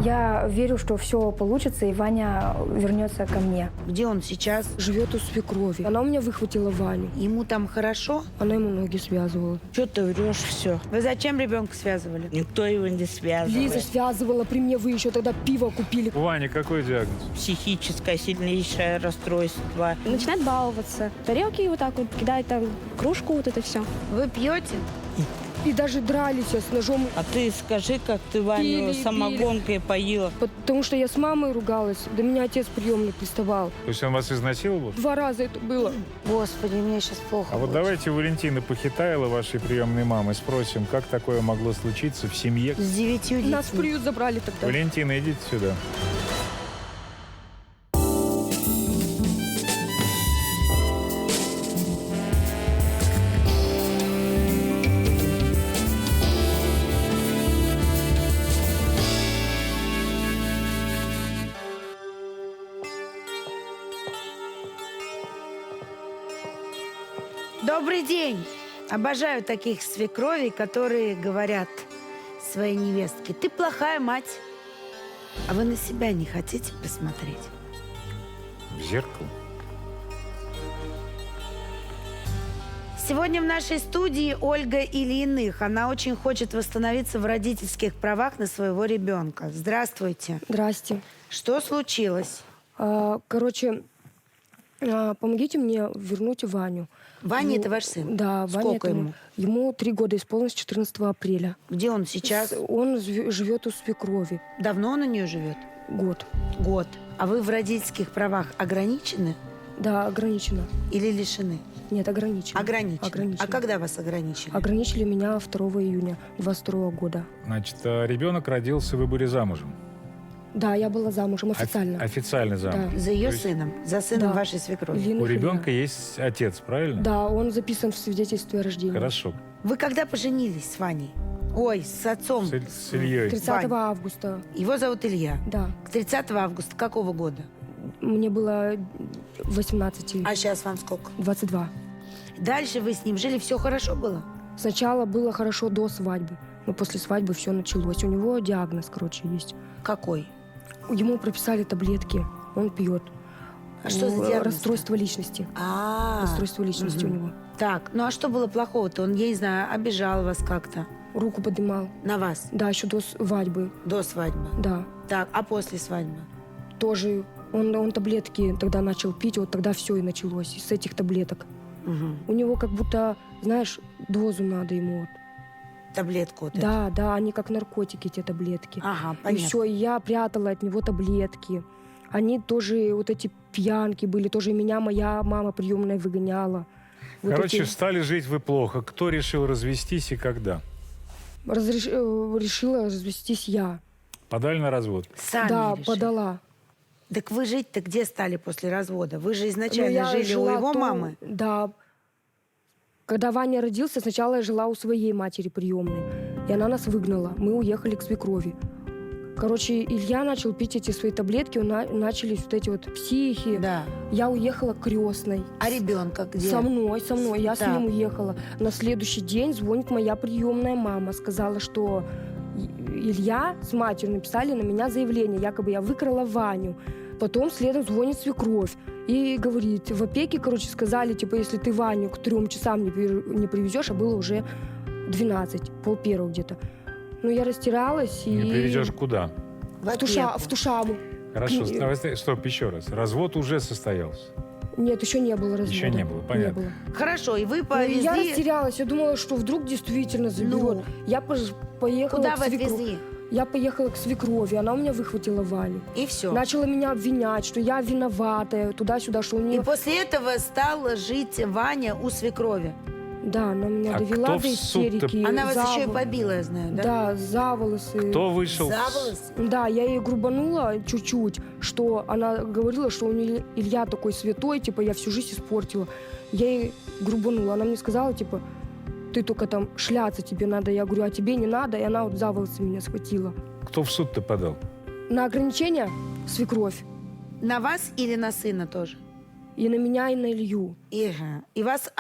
Я верю, что все получится, и Ваня вернется ко мне. Где он сейчас? Живет у свекрови. Она у меня выхватила Ваню. Ему там хорошо? Она ему ноги связывала. Что ты врешь все? Вы зачем ребенка связывали? Никто его не связывал. Лиза связывала при мне, вы еще тогда пиво купили. У Вани какой диагноз? Психическое сильнейшее расстройство. Начинает баловаться. Тарелки вот так вот кидает, там, кружку, вот это все. Вы пьете? И даже дрались с ножом, А ты скажи, как ты Ваню Пили, самогонкой поила. потому что я с мамой ругалась. До меня отец приемный приставал. То есть он вас изнасиловал? 2 раза это было. Господи, мне сейчас плохо. А вот будет. давайте у Валентины Похитайло, вашей приемной мамы, спросим, как такое могло случиться в семье. С 9 детьми. Нас в приют забрали тогда. Валентина, идите сюда. Добрый день! Обожаю таких свекровей, которые говорят своей невестке: ты плохая мать. А вы на себя не хотите посмотреть? В зеркало. Сегодня в нашей студии Ольга Ильиных. Она очень хочет восстановиться в родительских правах на своего ребенка. Здравствуйте. Здрасте. Что случилось? Короче, помогите мне вернуть Ваню. Ваня, Ну, это ваш сын? Да, Ваня. Сколько это ему? Ему 3 года исполнилось 14 апреля. Где он сейчас? Он живет у свекрови. Давно он у нее живет? Год. Год. А вы в родительских правах ограничены Да, ограничено. или лишены? Нет, ограничено. Ограничены. Ограничено. А когда вас ограничили? Ограничили меня 2 июня 22 года. Значит, ребенок родился, вы были замужем? Да, я была замужем официально. Официально замужем. Да. За ее То есть сыном? За сыном Да. вашей свекрови? Ильиных У Илья. ребенка есть отец, правильно? Да, он записан в свидетельстве о рождении. Хорошо. Вы когда поженились с Ваней? Ой, с отцом. С Ильей. 30 Вань. августа. Его зовут Илья. Да. 30 августа какого года? Мне было 18. А сейчас вам сколько? 22. Дальше вы с ним жили, все хорошо было? Сначала было хорошо до свадьбы. Но после свадьбы все началось. У него диагноз, короче, есть. Какой? Ему прописали таблетки. Он пьет. А что за диагноз? Расстройство личности. Расстройство личности у него. Так, ну а что было плохого-то? Он, я не знаю, обижал вас как-то? Руку поднимал. На вас? Да, еще до свадьбы. До свадьбы? Да. Так, а после свадьбы? Тоже он таблетки тогда начал пить, вот тогда все и началось, с этих таблеток. Угу. У него как будто, знаешь, дозу надо ему. Вот. Таблетку вот эту? Да, они как наркотики, те таблетки. Ага, И понятно. все, и я прятала от него таблетки. Они тоже, вот эти пьянки были, тоже меня моя мама приемная выгоняла. Вот Короче, эти- стали жить вы плохо. Кто решил развестись и когда? решила развестись я. Подали на развод? Сами Да, решили. подала. Так вы жить-то где стали после развода? Вы же Но изначально я жили у жила его то- мамы. Да. Когда Ваня родился, сначала я жила у своей матери приемной. И она нас выгнала. Мы уехали к свекрови. Короче, Илья начал пить эти свои таблетки, начались вот эти вот психи. Да. Я уехала к крестной. А ребенка где? Со мной. Я с Так. ним уехала. На следующий день звонит моя приемная мама. Сказала, что Илья с матерью написали на меня заявление. Якобы я выкрала Ваню. Потом следом звонит свекровь. И говорит, в опеке, короче, сказали, типа, если ты Ваню к 3 часам не привезешь, а было уже 12, 12:30 где-то. Ну, я растерялась и... Не приведешь куда? В В Тушаму. Хорошо, К- давай, стоп, еще раз. Развод уже состоялся. Нет, еще не было развода. Еще не было, понятно. Не было. Хорошо, и вы Ну, повезли... я растерялась, я думала, что вдруг действительно заберет. Ну? Я поехала Куда к вы свекрови. отвезли? Я поехала к свекрови, она у меня выхватила Ваню. И все. Начала меня обвинять, что я виноватая, туда-сюда, что у И нее... после этого стал жить Ваня у свекрови. Да, она меня А довела кто в до суд-то- истерики. Она вас за еще и вол- побила, я знаю, да? Да, за волосы. Кто вышел? За волосы? Да, я ей грубанула чуть-чуть, что она говорила, что у нее Илья такой святой, типа, я всю жизнь испортила. Я ей грубанула. Она мне сказала, типа, ты только там шляться тебе надо. Я говорю, а тебе не надо. И она вот за волосы меня схватила. Кто в суд-то подал? На ограничения свекровь. На вас или на сына тоже? И на меня, и на Илью. И вас,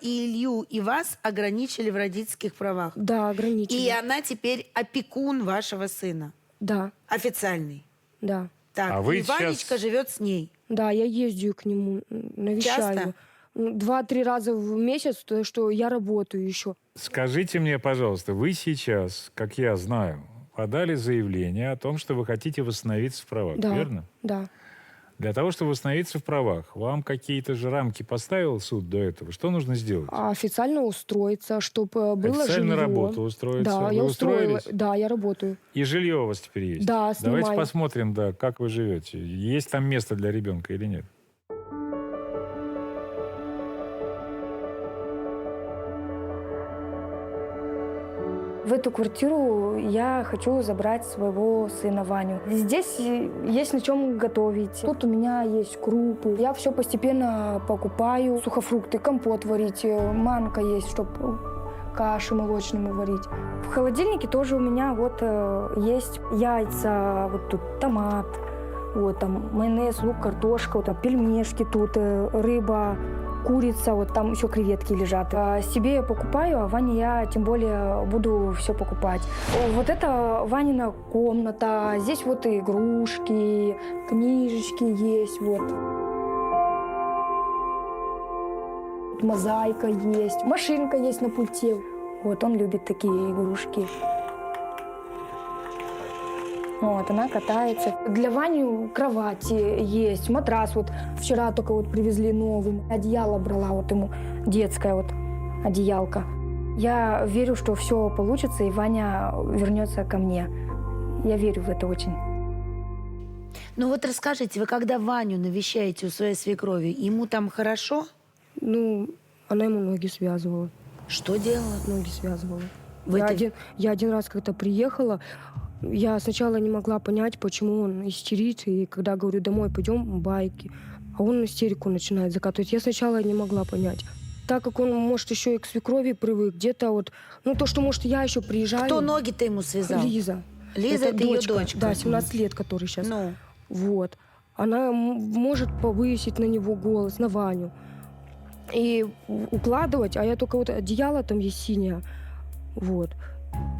и Илью, и вас ограничили в родительских правах. Да, ограничили. И она теперь опекун вашего сына. Да, Официальный. да. Так, А вы и Ванечка сейчас- живет с ней. Да, я ездию к нему, навещаю. Часто? 2-3 раза в месяц, то что я работаю еще. Скажите мне, пожалуйста, вы сейчас, как я знаю, подали заявление о том, что вы хотите восстановиться в правах, Да. верно? Да. Для того, чтобы восстановиться в правах, вам какие-то же рамки поставил суд до этого? Что нужно сделать? А официально устроиться, чтобы было Официально жилье. работу устроиться. Да, Вы я устроила. устроились? Да, я работаю. И жилье у вас теперь есть? Да, Давайте снимаю. посмотрим, да, как вы живете. Есть там место для ребенка или нет? В эту квартиру я хочу забрать своего сына Ваню. Здесь есть на чем готовить. Тут у меня есть крупы. Я все постепенно покупаю. Сухофрукты, компот варить, манка есть, чтобы каши молочному варить. В холодильнике тоже у меня вот есть яйца, вот тут томат, вот там майонез, лук, картошка, вот там пельмешки тут, рыба, курица, вот там еще креветки лежат. А себе я покупаю, а Ване я тем более буду все покупать. Вот это Ванина комната, здесь вот и игрушки, книжечки есть, вот. Мозаика есть, машинка есть на пульте. Вот, он любит такие игрушки. Вот, она катается. Для Вани кровати есть, матрас. Вот вчера только вот привезли новый. Одеяло брала вот ему, детская вот одеялка. Я верю, что все получится, и Ваня вернется ко мне. Я верю в это очень. Ну вот расскажите, вы когда Ваню навещаете у своей свекрови, ему там хорошо? Ну, она ему ноги связывала. Что делала? Ноги связывала. Вы Я, это- я один раз как-то приехала, я сначала не могла понять, почему он истерит, и когда говорю, домой пойдем, байки, а он истерику начинает закатывать. Я сначала не могла понять. Так как он, может, еще и к свекрови привык, где-то вот, ну, то, что, может, я еще приезжаю... Кто ноги-то ему связал? Лиза. Лиза, это ее дочка. Да, 17 лет, который сейчас. Ну, Вот. Она может повысить на него голос, на Ваню. И укладывать, а я только вот одеяло там есть синее. Вот.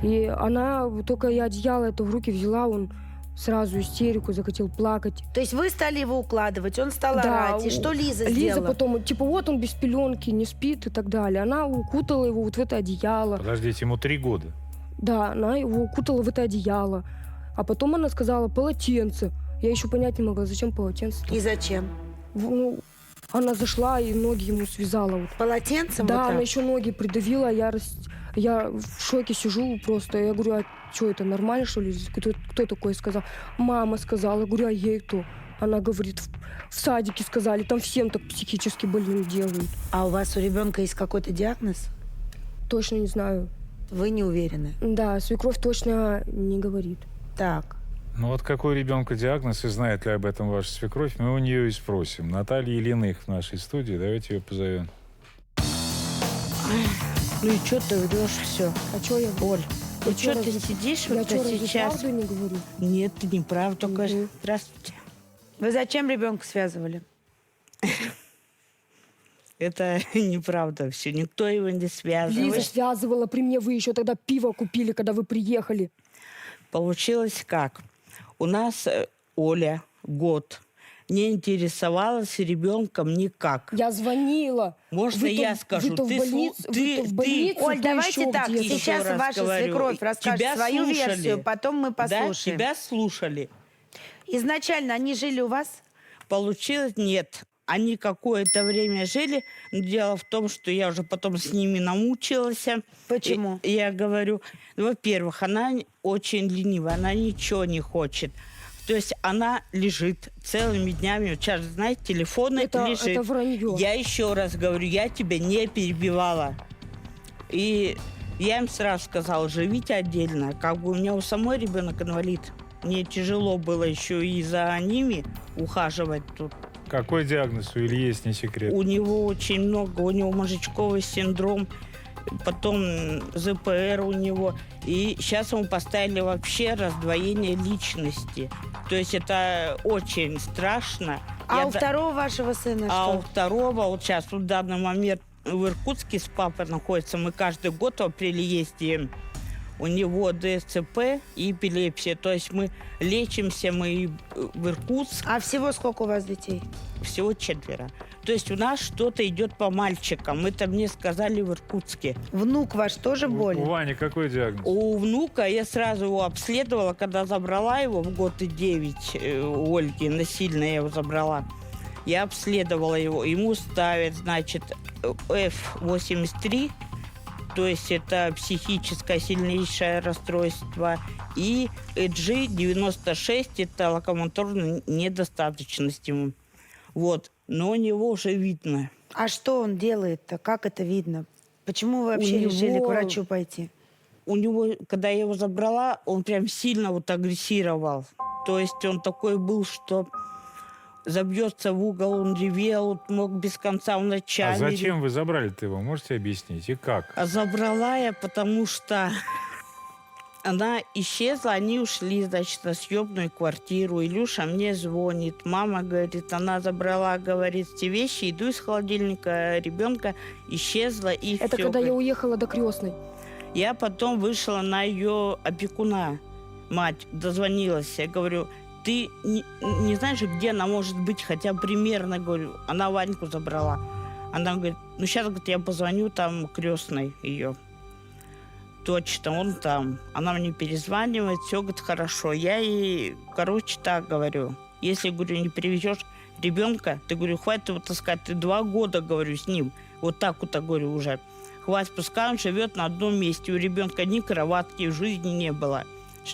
И она, только я одеяло это в руки взяла, он сразу истерику захотел плакать. то есть вы стали его укладывать, он стал Да, орать. И что Лиза Лиза сделала? потом, типа, вот он без пеленки, не спит и так далее. Она укутала его вот в это одеяло. Подождите, ему 3 года. Да, она его укутала в это одеяло. А потом она сказала полотенце. Я еще понять не могла, зачем полотенце. И зачем? Ну, она зашла и ноги ему связала. Вот. Полотенцем Да, вот так? она еще ноги придавила, я в шоке сижу просто. Я говорю, а что это, нормально, что ли? Кто такой сказал? Мама сказала. Я говорю, а ей кто? Она говорит, в садике сказали, там всем так психически больным делают. А у вас у ребенка есть какой-то диагноз? Точно не знаю. Вы не уверены? Да, свекровь точно не говорит. Так. Ну вот какой у ребенка диагноз и знает ли об этом ваша свекровь, мы у нее и спросим. Наталья Ильиных в нашей студии, давайте ее позовем. Ну и что ты врешь все? А что я... Оль, ну чё, что ты разве- сидишь Я вот что, разве сейчас? правду не говорю? Нет, ты не прав, только Мгм. здравствуйте. Вы зачем ребенка связывали? Это неправда все, никто его не связывал. Лиза связывала при мне, вы еще тогда пиво купили, когда вы приехали. Получилось как? У нас Оля год не интересовалась ребенком никак. Я звонила. Можно Вы-то- я скажу? вы-то в Ты больнице- вы-то в больнице, Оль, ты давайте еще так, где-то. Еще сейчас раз ваша говорю, свекровь расскажет тебя свою слушали. версию, потом мы Да, послушаем. тебя слушали. Изначально они жили у вас? Получилось нет. Они какое-то время жили, но дело в том, что я уже потом с ними намучилась. Почему? И я говорю, во-первых, она очень ленивая, она ничего не хочет. То есть она лежит целыми днями. Вот сейчас, знаете, телефон лежит. Это вранье. Я еще раз говорю, я тебя не перебивала. И я им сразу сказала, живите отдельно. Как бы у меня у самой ребенок инвалид. Мне тяжело было еще и за ними ухаживать тут. Какой диагноз у Ильи, есть не секрет? У него очень много, у него мозжечковый синдром, потом ЗПР у него. И сейчас ему поставили вообще раздвоение личности. То есть это очень страшно. А Я у да- второго вашего сына а у что? второго, вот сейчас в данный момент в Иркутске с папой находится, мы каждый год в апреле ездим. у него ДЦП и эпилепсия. То есть мы лечимся, мы в Иркутск, А всего сколько у вас детей? всего 4. То есть у нас что-то идет по мальчикам. Это мне сказали в Иркутске. Внук ваш тоже У болен? Вани какой диагноз? У внука я сразу его обследовала, когда забрала его в год и 9 у Ольги, насильно я его забрала. Я обследовала его. Ему ставят, значит, F83, то есть это психическое сильнейшее расстройство, и G96, это локомоторная недостаточность ему. Вот. Но у него уже видно. А что он делает-то? Как это видно? Почему вы вообще У решили него- к врачу пойти? У него, когда я его забрала, он прям сильно вот агрессировал. То есть он такой был, что забьется в угол, он ревел, мог без конца, он ночами. А зачем вы забрали-то его? Можете объяснить? И как? А забрала я, потому что она исчезла, они ушли, значит, на съемную квартиру. Илюша мне звонит. Мама говорит, она забрала, говорит, все вещи, иду из холодильника, ребенка исчезла, и Это все. когда я уехала до крестной. Я потом вышла на ее опекуна. Мать дозвонилась. Я говорю, ты не знаешь, где она может быть, хотя примерно, говорю. Она Ваньку забрала. Она говорит, ну сейчас, говорит, я позвоню там крестной ее. Точно, он там. Она мне перезванивает, все, говорит, хорошо. Я ей, короче, так говорю. Если, говорю, не привезешь ребенка, ты, говорю, хватит его таскать. Ты 2 года, говорю, с ним. Вот так вот, говорю, уже. Хватит, пускай он живет на одном месте. У ребенка ни кроватки в жизни не было.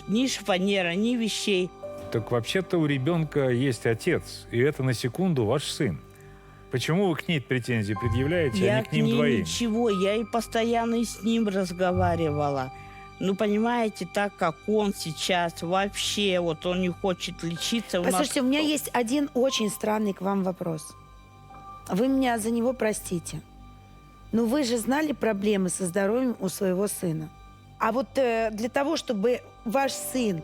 Ни шифонера, ни вещей. Так вообще-то у ребенка есть отец, и это на секунду ваш сын. Почему вы к ней претензии предъявляете, а Я не к к ним ней двоим? ничего, я и постоянно и с ним разговаривала. Ну, понимаете, так как он сейчас вообще, вот он не хочет лечиться. Послушайте, у меня есть один очень странный к вам вопрос. Вы меня за него простите. Но вы же знали проблемы со здоровьем у своего сына. А вот для того, чтобы ваш сын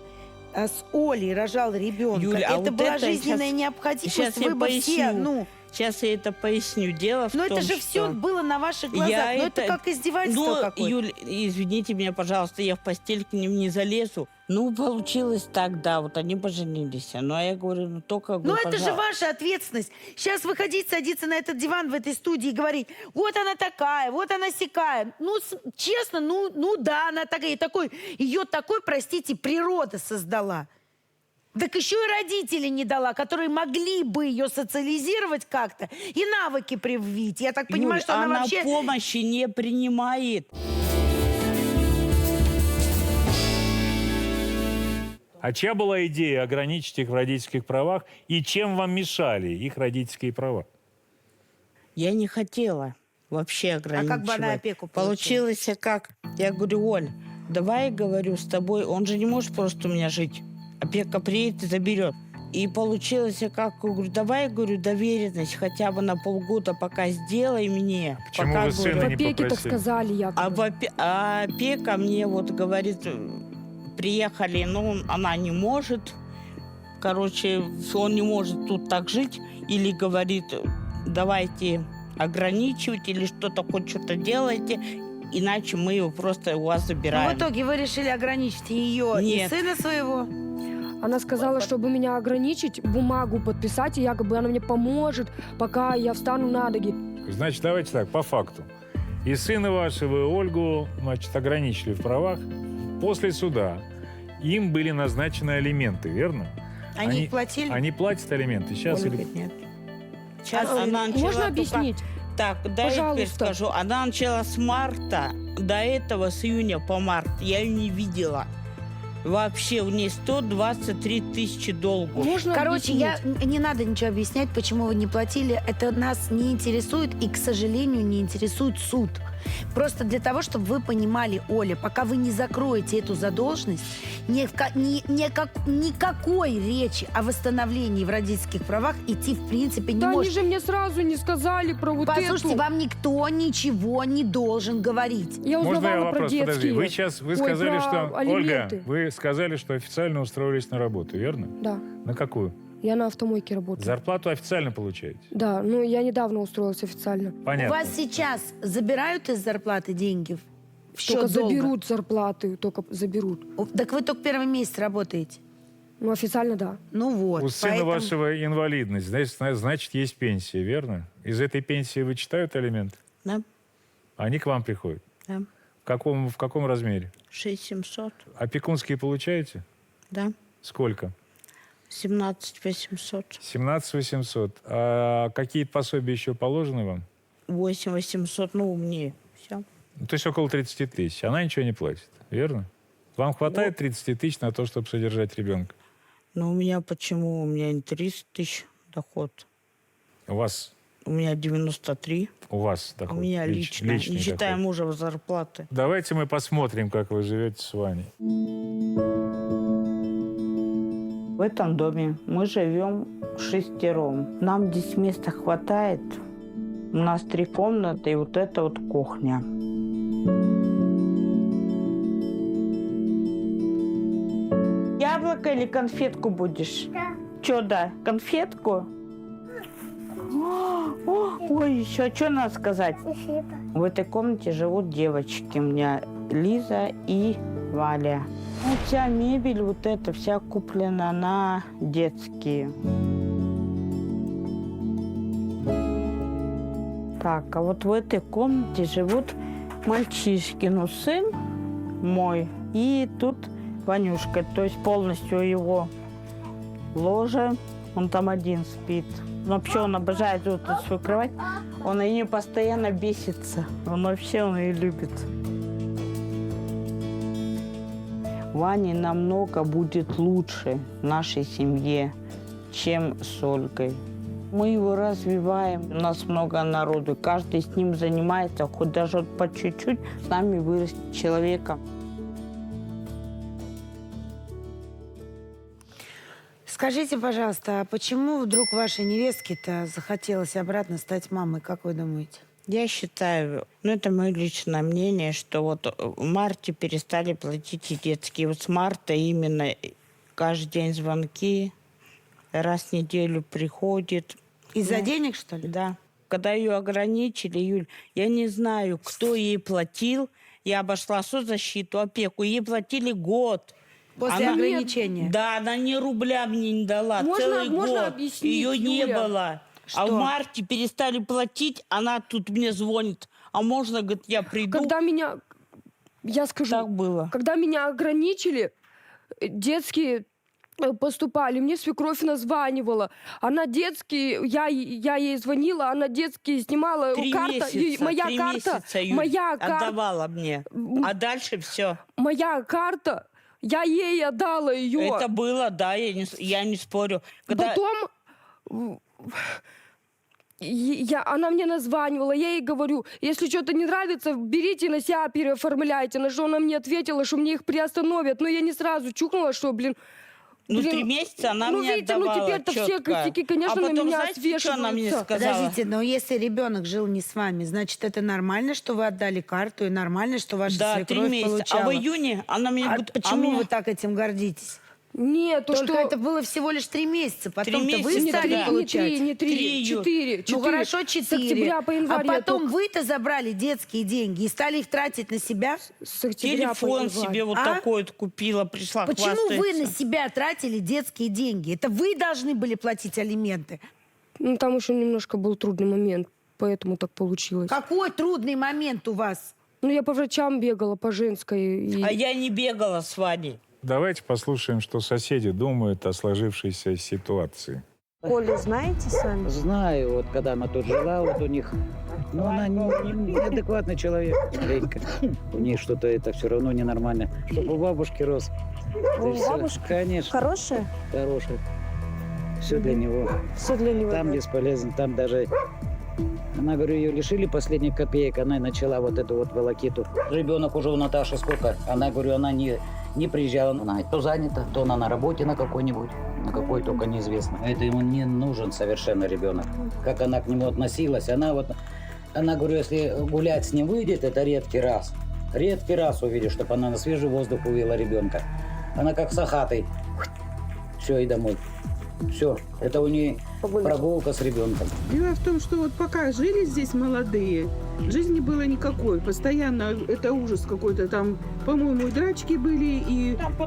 с Олей рожал ребенка, Юля, а это вот была это жизненная щас необходимость. я Вы бы все, поясню. Сейчас я это поясню. Дело в но том, это же все что... было на ваших глазах. Я Но это как издевательство Ну, какое-то. Юль, извините меня, пожалуйста, я в постель к ним не залезу. Ну, получилось так, да, вот они поженились. Ну, а я говорю, ну, только... Но говорю, это же пожалуйста. ваша ответственность. Сейчас выходить, садиться на этот диван в этой студии и говорить, вот она такая, вот она сякая. Ну, честно, ну да, она такая. Ее такой, простите, природа создала. Так еще и родители не дала, которые могли бы ее социализировать как-то и навыки привить. Я так понимаю, Юль, что она вообще... помощи не принимает. А чья была идея ограничить их в родительских правах, и чем вам мешали их родительские права? Я не хотела вообще ограничивать. как бы она опеку получила? Получилось как? Я говорю, Оль, давай, говорю, с тобой. Он же не может просто у меня жить. Опека приедет и заберет. И получилось как? Я говорю, давай, говорю, доверенность хотя бы на полгода пока сделай мне. Почему пока, вы сына говорю, не В опеке так попросили? сказали якобы. а опека мне вот говорит, приехали, но она не может. Короче, он не может тут так жить. Или говорит, давайте ограничивать, или что-то хоть что-то делайте, иначе мы его просто у вас Ну, забираем. в итоге вы решили ограничить ее и Нет. сына своего? Она сказала, чтобы меня ограничить, бумагу подписать, и якобы она мне поможет, пока я встану на ноги. Значит, давайте так, по факту. И сына вашего, и Ольгу, значит, ограничили в правах. После суда им были назначены алименты, верно? Они их платили? Они платят алименты сейчас Оля или... говорит, нет. Сейчас она начала Можно только- объяснить? Так, да, я теперь Пожалуйста. скажу. Она начала с марта, до этого с июня по март. Я ее не видела. Вообще, у нее 123 тысячи долгов. Можно Короче, объяснить? не надо ничего объяснять, почему вы не платили. Это нас не интересует и, к сожалению, не интересует суд. Просто для того, чтобы вы понимали, Оля, пока вы не закроете эту задолженность, никакой речи о восстановлении в родительских правах идти в принципе не Да они может. же мне сразу не сказали про вот Послушайте, эту. вам никто ничего не должен говорить. Я Можно я узнавала про вопрос? детские. Подожди, вы Ой, сказали, про что... алименты. Ольга, вы сказали, что официально устроились на работу, верно? Да, На какую? я на автомойке работаю. Зарплату официально получаете? Да, ну я недавно устроилась официально. Понятно. У вас сейчас забирают из зарплаты деньги счет Только долга? заберут зарплаты, только заберут. Так вы только первый месяц работаете. Ну, официально, да. Ну вот. У сына поэтому- вашего инвалидность, значит, есть пенсия, верно? Из этой пенсии вычитают алименты? Да, Они к вам приходят? да. В каком размере? 6700, Опекунские получаете? да. Сколько? 17800, 17 800. А какие пособия еще положены вам? 8800, ну, мне. Все. Ну, то есть около 30 тысяч. Она ничего не платит, верно? Вам хватает 30 тысяч на то, чтобы содержать ребенка? Ну, у меня почему? У меня не 30 тысяч доход. У вас 93. доход? У меня лично. личный Не считая доход. мужа зарплаты. Давайте мы посмотрим, как вы живете с Ваней. В этом доме мы живем 6. Нам здесь места хватает. У нас 3 комнаты и вот это вот кухня. Яблоко или конфетку будешь? Да. Че, да? Конфетку? Ой, еще что надо сказать? В этой комнате живут девочки. У меня Лиза и Валя. Ну, вся мебель вот эта вся куплена на детские. Так, а вот в этой комнате живут мальчишки. Ну, сын мой и тут Ванюшка. То есть полностью его ложе. Он там один спит. Но вообще он обожает вот эту свою кровать. Он на нее постоянно бесится. Он ее любит. Ване намного будет лучше в нашей семье, чем с Ольгой. Мы его развиваем, у нас много народу, каждый с ним занимается, хоть даже вот по чуть-чуть с нами вырастет человека. Скажите, пожалуйста, а почему вдруг вашей невестке-то захотелось обратно стать мамой, как вы думаете? Я считаю, ну это мое личное мнение, что вот в марте перестали платить и детские. Вот с марта именно каждый день звонки, раз в неделю приходит. Из-за Ну, денег, что ли? Да. Когда ее ограничили, Юль, я не знаю, кто ей платил. Я обошла соцзащиту, опеку. Ей платили год. После Она- ограничения? Да, она ни рубля мне не дала. Целый можно год. объяснить, Ее не Юля? было. А в Что? марте перестали платить, она тут мне звонит. А можно, говорит, я приду. Когда меня... Я скажу, Так было. когда меня ограничили, детские поступали, мне свекровь названивала. Она детские, я ей звонила, она детские снимала. 3 карта, месяца, моя 3 карта, месяца, Юль, моя карта, отдавала мне. А дальше все. моя карта, я ей отдала ее. Это было, да, я не спорю. Когда... Потом она мне названивала, я ей говорю, если что-то не нравится, берите на себя, переоформляйте. На что она мне ответила, что мне их приостановят. Но я не сразу чукнула, что, Ну, 3 месяца она ну, мне видите, отдавала ну, теперь-то все чётко. костяки, конечно, а потом, на меня знаете, что она мне свешиваются. сказала? Подождите, но если ребенок жил не с вами, значит, это нормально, что вы отдали карту, и нормально, что ваша Да, 3 свекровь месяца. получала? А в июне она мне говорит, почему вы так этим гордитесь? Нет, то Только что... это было всего лишь 3 месяца. Потом-то 3 вы месяца, стали да. получать. Не 3, Три, 4. Ну хорошо, 4. С октября по январь. А потом вы-то забрали детские деньги и стали их тратить на себя? С октября по телефон январь. себе вот А? такой вот купила, пришла Почему вы на хвастается. себя тратили детские деньги? Это вы должны были платить алименты. Ну, там еще немножко был трудный момент, поэтому так получилось. Какой трудный момент у вас? Ну, я по врачам бегала, по женской. И... А я не бегала с Ваней. Давайте послушаем, что соседи думают о сложившейся ситуации. Колю знаете сами? Знаю, вот когда она тут жила, вот у них, ну она неадекватный человек, Ленька. У нее что-то это все равно ненормально. Чтобы у бабушки рос. У Да всё, бабушки? Конечно, Хорошая? хороший. Все для него. Все для него. Там бесполезно, там даже... Она, говорю, ее лишили последних копеек, она начала вот эту вот волокиту. Ребенок уже у Наташи сколько? Она, говорю, она не приезжала. Она то занята, то она на работе на какой-нибудь, на какой только неизвестно. Это ему не нужен совершенно ребенок. Как она к нему относилась, она, говорю, если гулять с ним выйдет, это редкий раз. Редкий раз увидишь, чтобы она на свежий воздух увела ребенка. Она как сахатый. Все, и домой. Все, это у нее прогулка с ребенком. Дело в том, что вот пока жили здесь молодые, Жизни было никакой. Постоянно это ужас какой-то. Там, по-моему, и драчки были,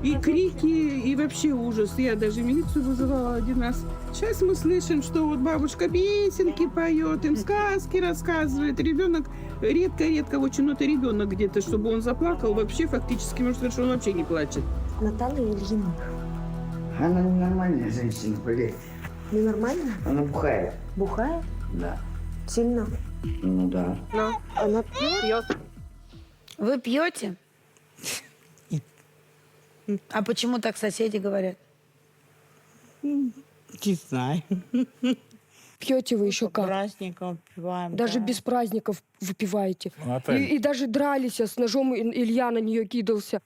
и крики, и вообще ужас. Я даже милицию вызывала один раз. Сейчас мы слышим, что вот бабушка песенки поет, им сказки рассказывает. Ребенок редко очень, но это ребенок где-то, чтобы он заплакал. Вообще, фактически, можно сказать, что он вообще не плачет. Наталья Ильина. Она ненормальная женщина, блядь. Ненормальная? Она бухает. Бухая? Да. Сильно? Ну да. Она пьет? Вы пьете? А почему так соседи говорят? Не знаю. Пьете вы еще По как? праздникам пиваем. Даже да. без праздников выпиваете. Наталья. И даже дрались, с ножом Илья на нее кидался.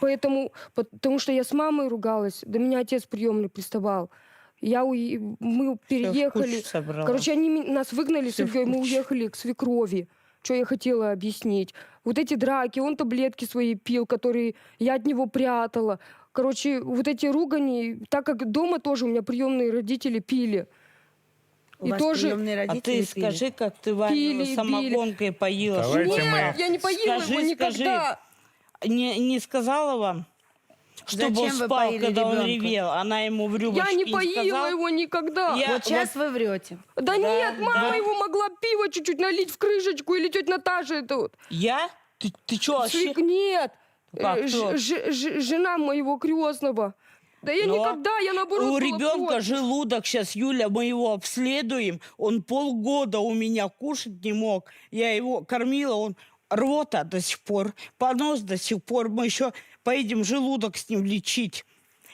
Потому что я с мамой ругалась, до меня отец приемный приставал. Мы переехали. Короче, они нас выгнали с Ильей, мы уехали к свекрови. Что я хотела объяснить. Вот эти драки, он таблетки свои пил, которые я от него прятала. Короче, вот эти ругани, так как дома тоже у меня приемные родители пили. У вас приемные А родители ты пили? скажи, как ты Ваню Пили, самогонкой поила. Давайте Что- мы- Я не поила Скажи, его никогда. Не сказала вам, чтобы он Зачем вы спал, поили когда он ребенка? ревел? Она ему в рюмочке Я не поила сказала? его никогда. Я- Вот сейчас вы врете. Да нет, мама да. его могла пиво чуть-чуть налить в крышечку, или тетя Наташа это вот. Я? Ты что, вообще? Нет, Как, кто? жена моего крестного. Да я Но никогда, я наоборот У была ребенка против. желудок сейчас, Юля, мы его обследуем. Он полгода у меня кушать не мог. Я его кормила, он рвота до сих пор, понос до сих пор. Мы еще поедем желудок с ним лечить.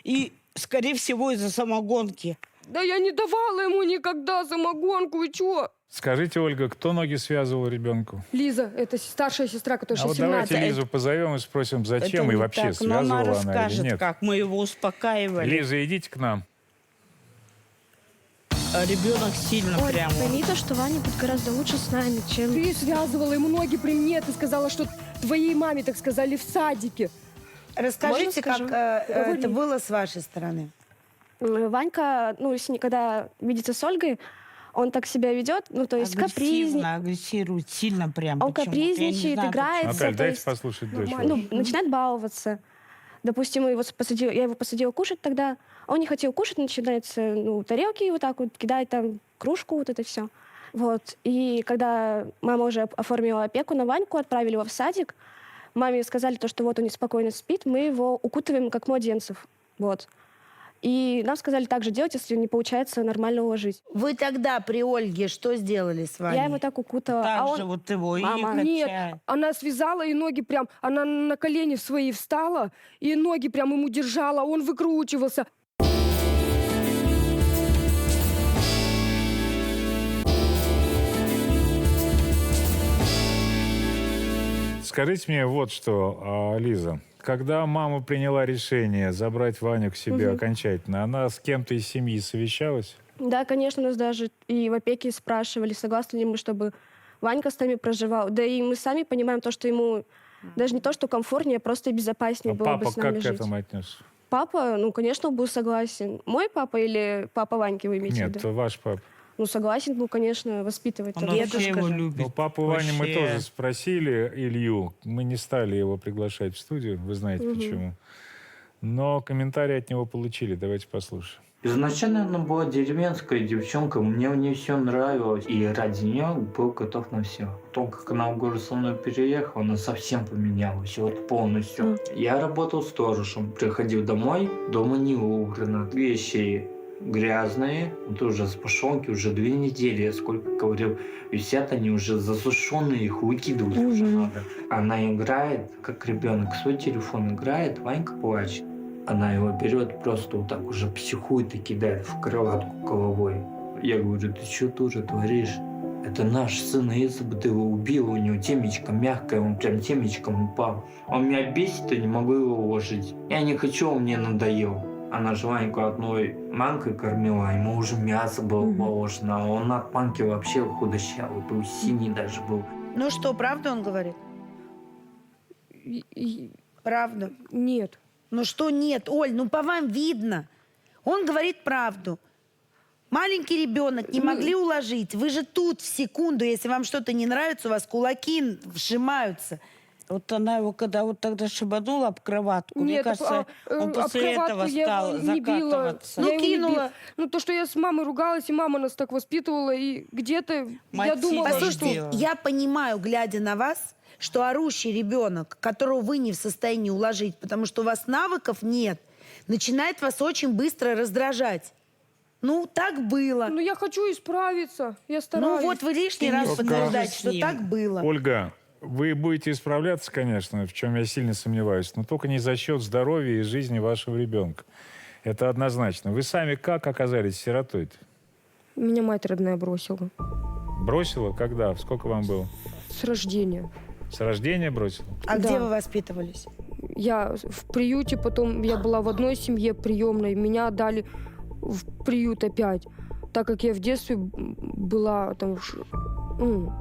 И, скорее всего, из-за самогонки. Да я не давала ему никогда самогонку, вы чё? Скажите, Ольга, кто ноги связывал ребенку? Лиза, это старшая сестра, которая А вот 17. давайте Лизу позовем и спросим, зачем Это и не вообще так, но связывала она она или расскажет, нет. как мы его успокаивали. Лиза, идите к нам. А ребенок сильно Оль, прямо. пойми то, что Ваня будет гораздо лучше с нами, чем... Ты связывала ему ноги при мне, ты сказала, что твоей маме так сказали в садике. Расскажите, как скажу? это было с вашей стороны. Ванька, когда видится с Ольгой, он так себя ведет, то есть капризничает. Агрессирует сильно прям. Он почему-то. Я не капризничает, знаю, играется. Наталья, то дайте есть, послушать дочь. нормально. вашу. начинает баловаться. Допустим, я его посадила кушать тогда, а он не хотел кушать, начинается, тарелки вот так вот, кидает там кружку, вот это все. Вот. И когда мама уже оформила опеку на Ваньку, отправили его в садик, маме сказали то, что вот он неспокойно спит, мы его укутываем как младенцев. Вот. И нам сказали так же делать, если не получается нормально уложить. Вы тогда при Ольге что сделали с вами? Я его так укутала. Так а он... же вот его Мама. и Нет, качает. она связала и ноги прям, она на колени свои встала, и ноги прям ему держала, он выкручивался. Скажите мне вот что, Лиза. Когда мама приняла решение забрать Ваню к себе окончательно, она с кем-то из семьи совещалась? Да, конечно, нас даже и в опеке спрашивали, согласны ли мы, чтобы Ванька с нами проживал. Да и мы сами понимаем то, что ему даже не то, что комфортнее, а просто безопаснее А было бы папа с нами как к жить. этому отнесся? Папа, конечно, был согласен. Мой папа или папа Ваньки, вы имеете в Нет, виду? ваш папа. Согласен был, конечно, воспитывать. Он тоже. вообще его любит. Ну, папу Вани мы Вообще. тоже спросили, Илью. Мы не стали его приглашать в студию, вы знаете почему. Но комментарии от него получили. Давайте послушаем. Изначально она была деревенская девчонка, мне в ней все нравилось, и ради нее был готов на все. Только как она в город со мной переехала, она совсем поменялась, вот полностью. Я работал сторожем, приходил домой, дома не убрано, вещи грязные, тоже с пошонки уже 2 недели, я сколько говорил, висят они уже засушенные, их выкидывать уже надо. Она играет, как ребенок, в свой телефон играет, Ванька плачет. Она его берет, просто вот так уже психует и кидает в кроватку головой. Я говорю, ты что тоже творишь? Это наш сын, а если бы ты его убил, у него темечко мягкое, он прям темечком упал. Он меня бесит, я не могу его уложить. Я не хочу, он мне надоел. Она же Ваньку одной манкой кормила, ему уже мясо было положено, а он от манки вообще худощавый был, синий даже был. Ну что, правду он говорит? Правду. Нет. Ну что нет, Оль, по вам видно. Он говорит правду. Маленький ребенок, не могли уложить. Вы же тут в секунду, если вам что-то не нравится, у вас кулаки вжимаются. Вот она его, когда вот тогда шибанула об кроватку, мне кажется, он после этого стал закатываться. Ну, кинула. Ну, то, что я с мамой ругалась, и мама нас так воспитывала, и где-то я думала, Послушайте, я понимаю, глядя на вас, что орущий ребенок, которого вы не в состоянии уложить, потому что у вас навыков нет, начинает вас очень быстро раздражать. Ну, так было. Ну, я хочу исправиться, я стараюсь. Ну, вот вы лишний раз Ольга. подтверждаете, что так было. Ольга, вы будете исправляться, конечно, в чем я сильно сомневаюсь, но только не за счет здоровья и жизни вашего ребенка. Это однозначно. Вы сами как оказались сиротой-то? Меня мать родная бросила. Бросила? Когда? Сколько вам было? С рождения. С рождения бросила? А Да. где вы воспитывались? Я в приюте, потом я была в одной семье приемной, меня отдали в приют опять, так как я в детстве была там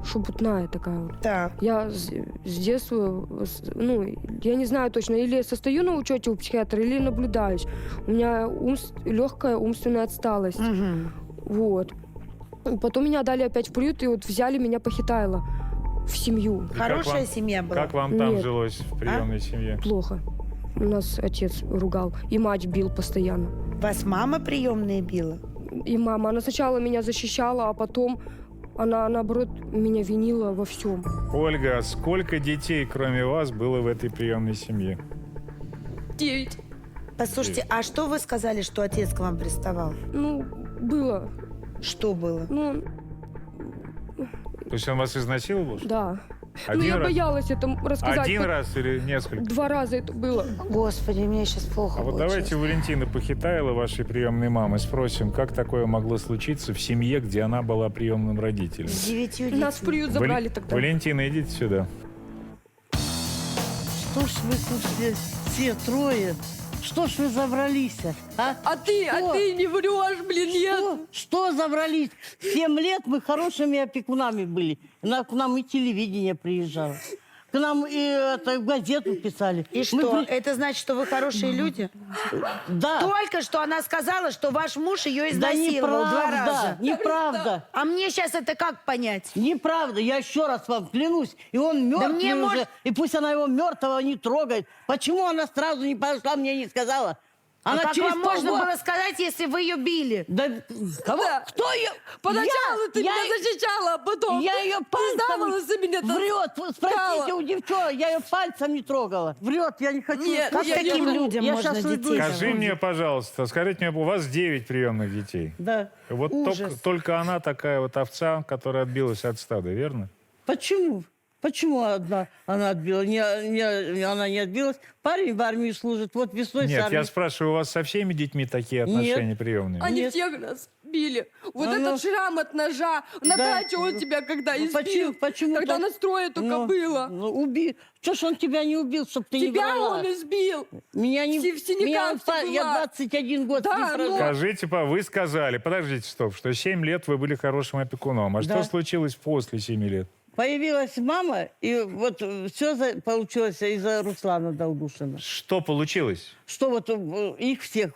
шебутная такая вот. Так. Я с детства, ну, я не знаю точно, или состою на учете у психиатра, или наблюдаюсь. У меня легкая умственная отсталость. Вот. Потом меня отдали опять в приют, и вот взяли меня похитайло в семью. И Хорошая как вам- семья была? Как вам там Нет. жилось в приемной семье? Плохо. У нас отец ругал, и мать бил постоянно. Вас мама приемная била? И мама, она сначала меня защищала, а потом она, наоборот, меня винила во всем. Ольга, сколько детей, кроме вас, было в этой приемной семье? 9. Послушайте, а что вы сказали, что отец к вам приставал? Ну, было. Что было? Ну, То есть он вас изнасиловал? что ли? да. Один Ну, я раз? боялась это рассказать. Один раз или несколько? 2 раза это было. Господи, мне сейчас плохо А вот было, давайте честно. Валентина Похитайла, вашей приемной мамы, спросим, как такое могло случиться в семье, где она была приемным родителем? С 9 Нас в детьми. приют забрали тогда. Валентина, идите сюда. Что ж вы тут все трое? Что ж вы забрались, а? А ты не врешь, блин, нет. Что забрались? 7 лет мы хорошими опекунами были. К нам и телевидение приезжало. К нам и в газету писали. И что, это значит, что вы хорошие люди? Да. Только что она сказала, что ваш муж ее Да изнасиловал 2 раза. неправда, неправда. А мне сейчас это как понять? Неправда, я еще раз вам клянусь. И он мертвый мне уже, может- и пусть она его мертвого не трогает. Почему она сразу не пошла, мне не сказала? Она А как через вам можно полгода- было сказать, если вы ее били? Да кого? Да. Кто ее? Поначалу ты меня защищала, а потом Я ее признавала за меня. пальцем... Врет. Спросите у девчонок, я ее пальцем не трогала. Врет, я не хочу. Нет, Как я таким вру. людям Я можно щас уйду. детей? Скажи мне, пожалуйста, скажите мне, у вас 9 приемных детей. Да. Вот Ужас. только она такая вот овца, которая отбилась от стада, верно? Почему? Почему она отбила? Она не отбилась. Парень в армии служит. Вот весной с Нет, армии. я спрашиваю, у вас со всеми детьми такие отношения приемные? Они Нет. всех нас били. Вот А этот шрам от ножа. На Да. даче он тебя когда Ну, избил. почему Когда так? на строе только Ну, было. Ну, убил. Что ж он тебя не убил, чтобы ты не Тебя врала? он избил. Меня не... в синяках меня вся я была. 21 год Да, не прожил. ну. Скажите, вы сказали, подождите, стоп, что 7 лет вы были хорошим опекуном. А что Да. случилось после 7 лет? Появилась мама, и вот все получилось из-за Руслана Долгушина. Что получилось? Что вот их всех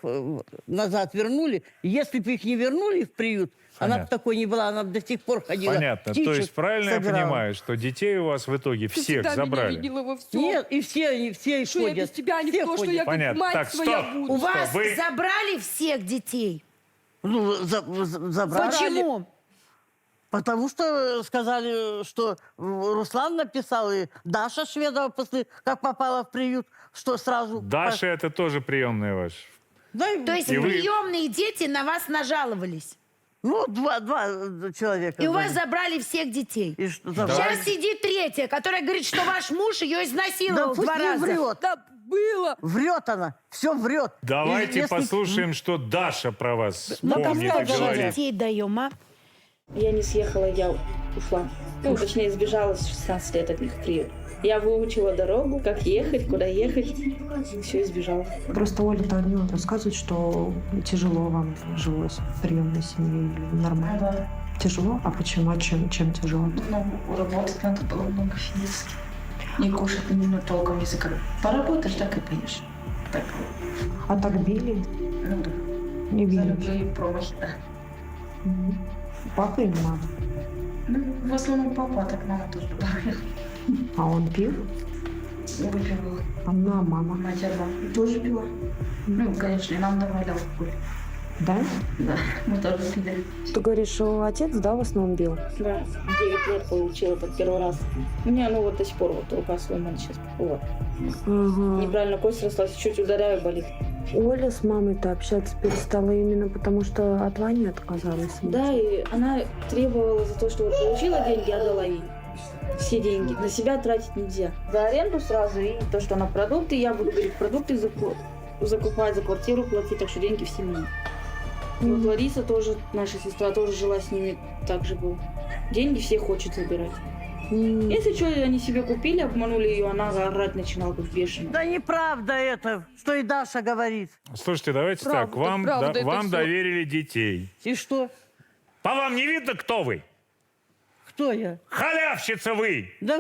назад вернули. Если бы их не вернули в приют, она бы Понятно. такой не была, она бы до сих пор ходила. Понятно. То птичек есть правильно я собирала. понимаю, что детей у вас в итоге Ты всех всегда забрали? меня видела во всем. Нет, и все что я ходят. без тебя Все никто, что ходят. я как Понятно. мать Так, своя стоп. буду. У вас вы- забрали всех детей? Ну, забрали. Почему? Потому что сказали, что Руслан написал, и Даша Шведова после как попала в приют, что сразу... Даша это тоже приемная ваша. Да, То есть И вы- приемные дети на вас нажаловались? ну, два человека. И у вас были. забрали всех детей? И что, забрали? Сейчас сидит третья, которая говорит, что ваш муж ее Да изнасиловал пусть 2 не раза. врет. Да, было. Врет она, все врет. Давайте И если- послушаем, что Даша про вас Ну, помнит и давайте. говорит. Детей даем, а? Я не съехала, я ушла. Ну, точнее, сбежала с 16 лет от них в приют. Я выучила дорогу, как ехать, куда ехать. Все, и сбежала. Просто Оля Танина рассказывает, что тяжело вам жилось в приемной семье или нормально? Да. Тяжело? А почему? А чем тяжело? Ну, работать надо было много физически. Не кушать не толком языка. Поработаешь, так и поешь. Так. А так били? Ну да. Не За били? любые промахи, да. Папа или мама? Ну, в основном папа, а так мама тоже говорила. А он пил? Выпивала. А мама? Мать одна тоже пила. Ну, конечно, и нам давали алкоголь. Да? Да, мы тоже пили. Ты говоришь, что отец, да, в основном бил? Да, 9 лет получила под первый раз. У меня, ну вот до сих пор вот рука сломана сейчас. Вот. Неправильно кость срослась, чуть ударяю, болит. Оля с мамой-то общаться перестала именно потому, что от Вани отказалась. Да, и она требовала за то, что вот получила деньги, отдала ей. Все деньги. На себя тратить нельзя. За аренду сразу и то, что на продукты, я буду, говорить, продукты закупать, за квартиру платить, так что деньги в семье. И вот Лариса тоже, наша сестра, тоже жила с ними, так же был. Деньги все хочет забирать. Если что, они себе купили, обманули ее, она орать начинала как бешеная. Да неправда это, что и Даша говорит. Слушайте, давайте так. Вам доверили детей. И что? По вам не видно, кто вы? Кто я? Халявщица вы! Да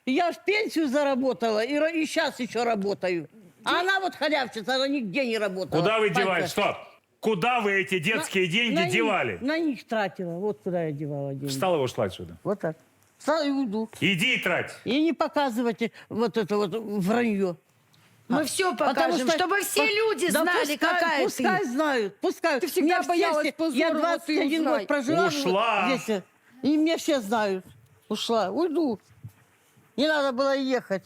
я ж пенсию заработала и сейчас еще работаю. А она вот халявщица, она нигде не работала. Куда вы девали? Пальца. Стоп! Куда вы эти детские деньги девали? На них тратила. Вот куда я девала деньги. Встала и ушла отсюда. Вот так. Встала и уйду. Иди и трать. И не показывайте вот это вот вранье. Мы все покажем, чтобы все люди Да знали, пускай, какая пускай ты. знают, пускай. Ты всегда Мне боялась все- позора, Я вот ты 21 узнай. год прожила Ушла. здесь, и мне все знают. Ушла, уйду. Не надо было ехать.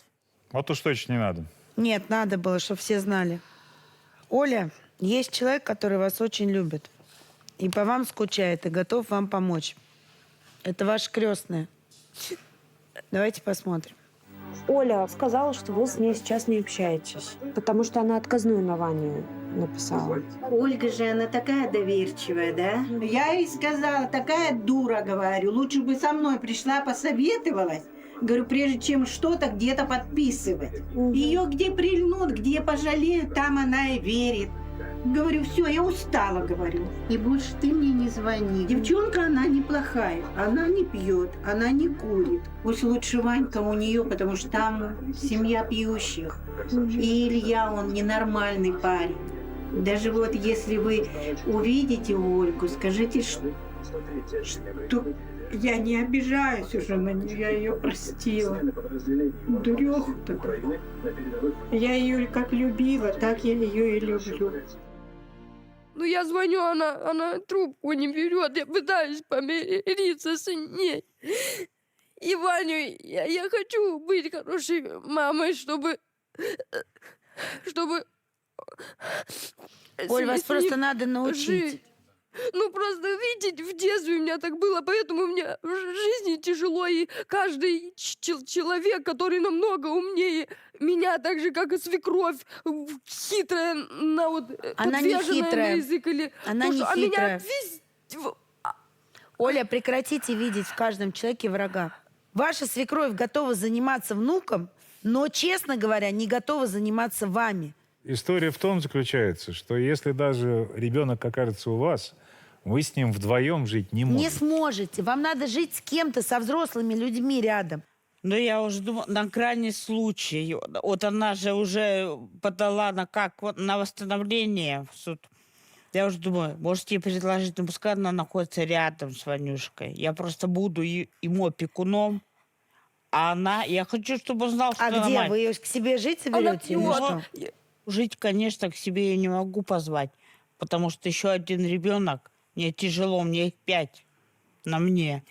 Вот уж точно не надо. Нет, надо было, чтобы все знали. Оля, есть человек, который вас очень любит. И по вам скучает, и готов вам помочь. Это ваша крестная. Давайте посмотрим. Оля сказала, что вы с ней сейчас не общаетесь, потому что она отказную на Ваню написала. Ольга же, она такая доверчивая, да? Я ей сказала, такая дура, говорю, лучше бы со мной пришла, посоветовалась. Говорю, прежде чем что-то где-то подписывать. Ее где прильнут, где пожалеют, там она и верит. Говорю, все, я устала, говорю. И больше ты мне не звони. Девчонка, она неплохая. Она не пьет, она не курит. Пусть лучше Ванька у нее, потому что там семья пьющих. И Илья, он ненормальный парень. Даже вот если вы увидите Ольгу, скажите, что я не обижаюсь уже на нее, я ее простила. Дуреха такая. Я ее как любила, так я ее и люблю. Ну, я звоню, она трубку не берет. Я пытаюсь помириться с ней. И Ваню, я хочу быть хорошей мамой, чтобы Оль, вас с просто ним надо научить. жить. Ну, просто видеть, в детстве у меня так было, поэтому мне в жизни тяжело, и каждый человек, который намного умнее меня, так же, как и свекровь, хитрая, на вот Она не подвешенная хитрая. на язык, или Она то, не что- а меня хитрая. весь... Оля, прекратите видеть в каждом человеке врага. Ваша свекровь готова заниматься внуком, но, честно говоря, не готова заниматься вами. История в том заключается, что если даже ребенок окажется у вас, вы с ним вдвоем жить не можете. Не сможете. Вам надо жить с кем-то, со взрослыми людьми рядом. Ну, я уже думала, на крайний случай. Вот она же уже подала на восстановление в суд. Я уже думаю, можете ей предложить, ну, пускай она находится рядом с Ванюшкой. Я просто буду ему опекуном. А она... Я хочу, чтобы он знал, что она где? мать. Вы ее к себе жить соберете? или что? Жить, конечно, к себе я не могу позвать. Потому что еще один ребенок. Мне тяжело, мне их 5 на мне.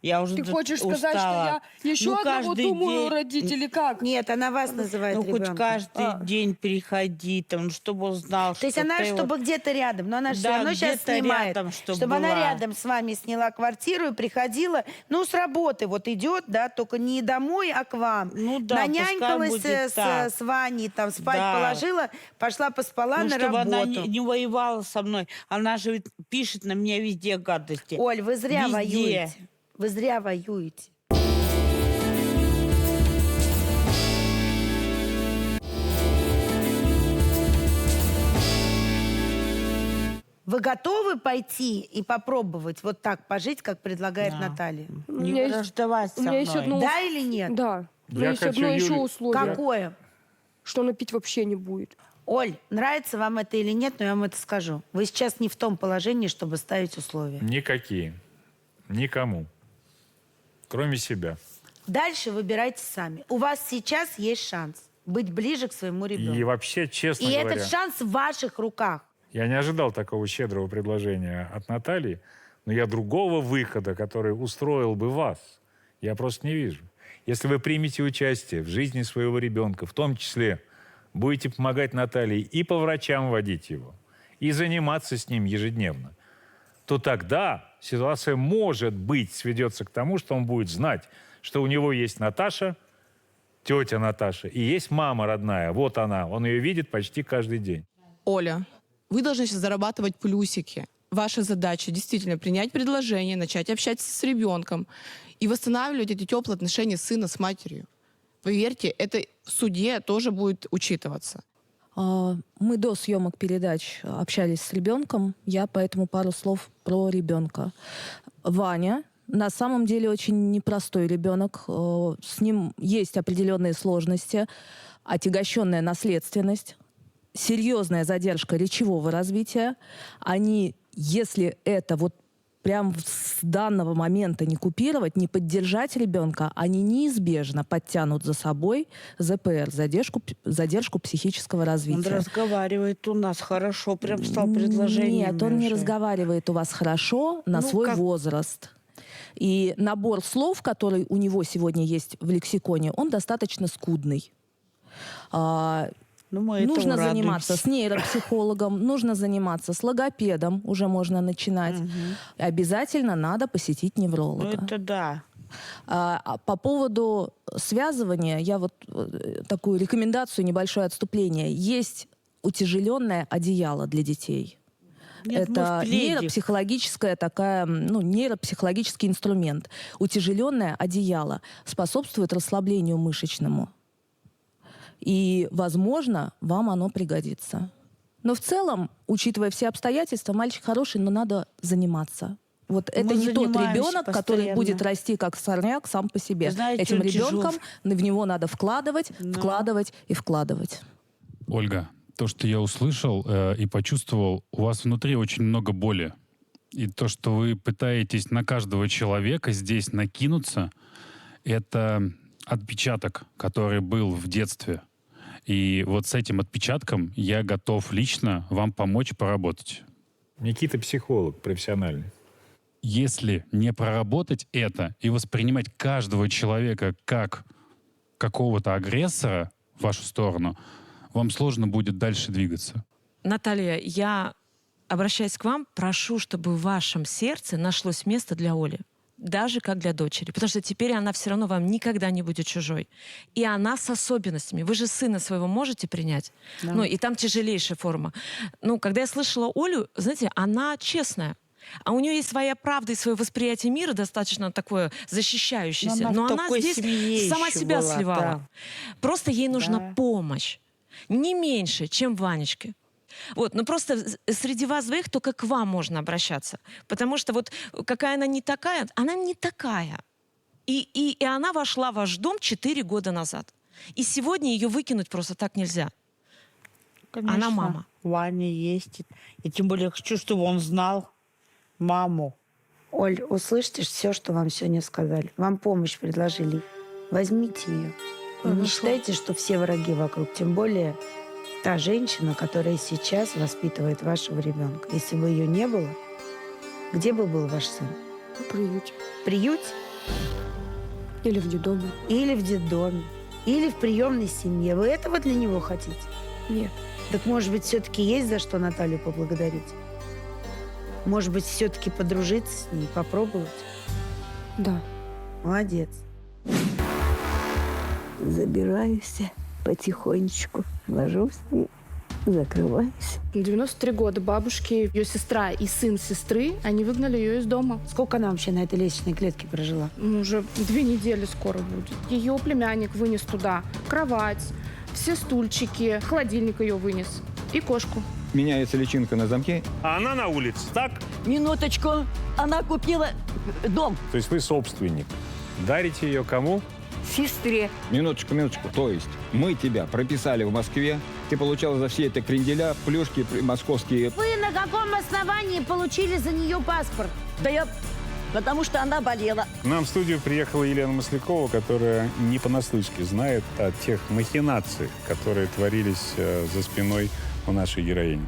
Я уже Ты хочешь устала. сказать, что я еще Ну, одного каждый думаю день- родить или как? Нет, она вас называет Ну, хоть ребенком. каждый день приходи, там, чтобы он знал, То есть она, ты чтобы вот- где-то рядом, но она же все Да, равно сейчас где-то снимает. рядом, чтобы она была. рядом с вами сняла квартиру и приходила, ну, с работы вот идет, да, только не домой, а к вам. Ну да, Нанянькалась пускай будет так. с Ваней, там, спать Да. положила, пошла поспала Ну, на чтобы работу. она не воевала со мной. Она же ведь пишет на меня везде гадости. Оль, вы зря Везде. воюете. Вы зря воюете. Вы готовы пойти и попробовать вот так пожить, как предлагает Да. Наталья? Не меня есть- враждовать со у меня есть мной. одно- Да или нет? Да. Я Есть хочу одно еще Юлю- условие, Какое? что она пить вообще не будет. Оль, нравится вам это или нет, но я вам это скажу. Вы сейчас не в том положении, чтобы ставить условия. Никакие. Никому. Кроме себя. Дальше выбирайте сами. У вас сейчас есть шанс быть ближе к своему ребенку. И вообще, честно И говоря, этот шанс в ваших руках. я не ожидал такого щедрого предложения от Натальи, но я другого выхода, который устроил бы вас, я просто не вижу. Если вы примете участие в жизни своего ребенка, в том числе будете помогать Наталье и по врачам водить его, и заниматься с ним ежедневно, то тогда ситуация, может быть, сведется к тому, что он будет знать, что у него есть Наташа, тетя Наташа, и есть мама родная. Вот она. Он ее видит почти каждый день. Оля, вы должны сейчас зарабатывать плюсики. Ваша задача действительно принять предложение, начать общаться с ребенком и восстанавливать эти теплые отношения сына с матерью. Поверьте, это в суде тоже будет учитываться. Мы до съемок передач общались с ребенком. Я поэтому пару слов про ребенка. Ваня на самом деле очень непростой ребенок. С ним есть определенные сложности, отягощенная наследственность, серьезная задержка речевого развития. Они, если это вот прям с данного момента не купировать, не поддержать ребенка, они неизбежно подтянут за собой ЗПР, задержку психического развития. Он разговаривает у нас хорошо, прям стал предложением. Нет, он не разговаривает у вас хорошо на свой возраст. И набор слов, который у него сегодня есть в лексиконе, он достаточно скудный. Нужно заниматься с нейропсихологом, нужно заниматься с логопедом, уже можно начинать. Обязательно надо посетить невролога. Ну, это да. По поводу связывания, я вот такую рекомендацию, небольшое отступление. Есть утяжеленное одеяло для детей. Нет, это нейропсихологическая такая, нейропсихологический инструмент. Утяжеленное одеяло способствует расслаблению мышечному. И, возможно, вам оно пригодится. Но в целом, учитывая все обстоятельства, мальчик хороший, но надо заниматься. Вот это не тот ребенок, который будет расти как сорняк сам по себе. Знаете, этим ребенком в него надо вкладывать, вкладывать и вкладывать. Ольга, то, что я услышал и почувствовал, у вас внутри очень много боли. И то, что вы пытаетесь на каждого человека здесь накинуться, это отпечаток, который был в детстве. И вот с этим отпечатком я готов лично вам помочь поработать. Никита психолог профессиональный. Если не проработать это и воспринимать каждого человека как какого-то агрессора в вашу сторону, вам сложно будет дальше двигаться. Наталья, я, обращаясь к вам, прошу, чтобы в вашем сердце нашлось место для Оли. Даже как для дочери. Потому что теперь она все равно вам никогда не будет чужой. И она с особенностями. Вы же сына своего можете принять? Да. Ну, и там тяжелейшая форма. Ну, когда я слышала Олю, знаете, она честная. А у нее есть своя правда и свое восприятие мира достаточно такое защищающееся. Но она здесь сама себя сливала. Да. Просто ей нужна помощь. Не меньше, чем Ванечке. Вот, но просто среди вас двоих только к вам можно обращаться. Потому что вот какая она не такая, она не такая. И она вошла в ваш дом 4 года назад. И сегодня ее выкинуть просто так нельзя. Конечно, она мама. Ваня есть. И тем более хочу, чтобы он знал маму. Оль, услышьте все, что вам сегодня сказали. Вам помощь предложили. Возьмите ее. И не считайте, что все враги вокруг. Тем более та женщина, которая сейчас воспитывает вашего ребенка. Если бы ее не было, где бы был ваш сын? В приюте. В приюте? Или в детдоме. Или в детдоме. Или в приемной семье. Вы этого для него хотите? Нет. Так, может быть, все-таки есть за что Наталью поблагодарить? Может быть, все-таки подружиться с ней, попробовать? Да. Молодец. Забираюсь потихонечку, ложусь и закрываюсь. 93 года бабушки, ее сестра и сын сестры, они выгнали ее из дома. Сколько она вообще на этой лестничной клетке прожила? Уже 2 недели скоро будет. Ее племянник вынес туда кровать, все стульчики, холодильник ее вынес и кошку. Меняется личинка на замке. А она на улице, так? Минуточку. Она купила дом. То есть вы собственник. Дарите ее кому? сестре. Минуточку. То есть мы тебя прописали в Москве, ты получала за все эти кренделя, плюшки московские. Вы на каком основании получили за нее паспорт? Да я... Потому что она болела. К нам в студию приехала Елена Маслякова, которая не понаслышке знает о тех махинациях, которые творились за спиной у нашей героини.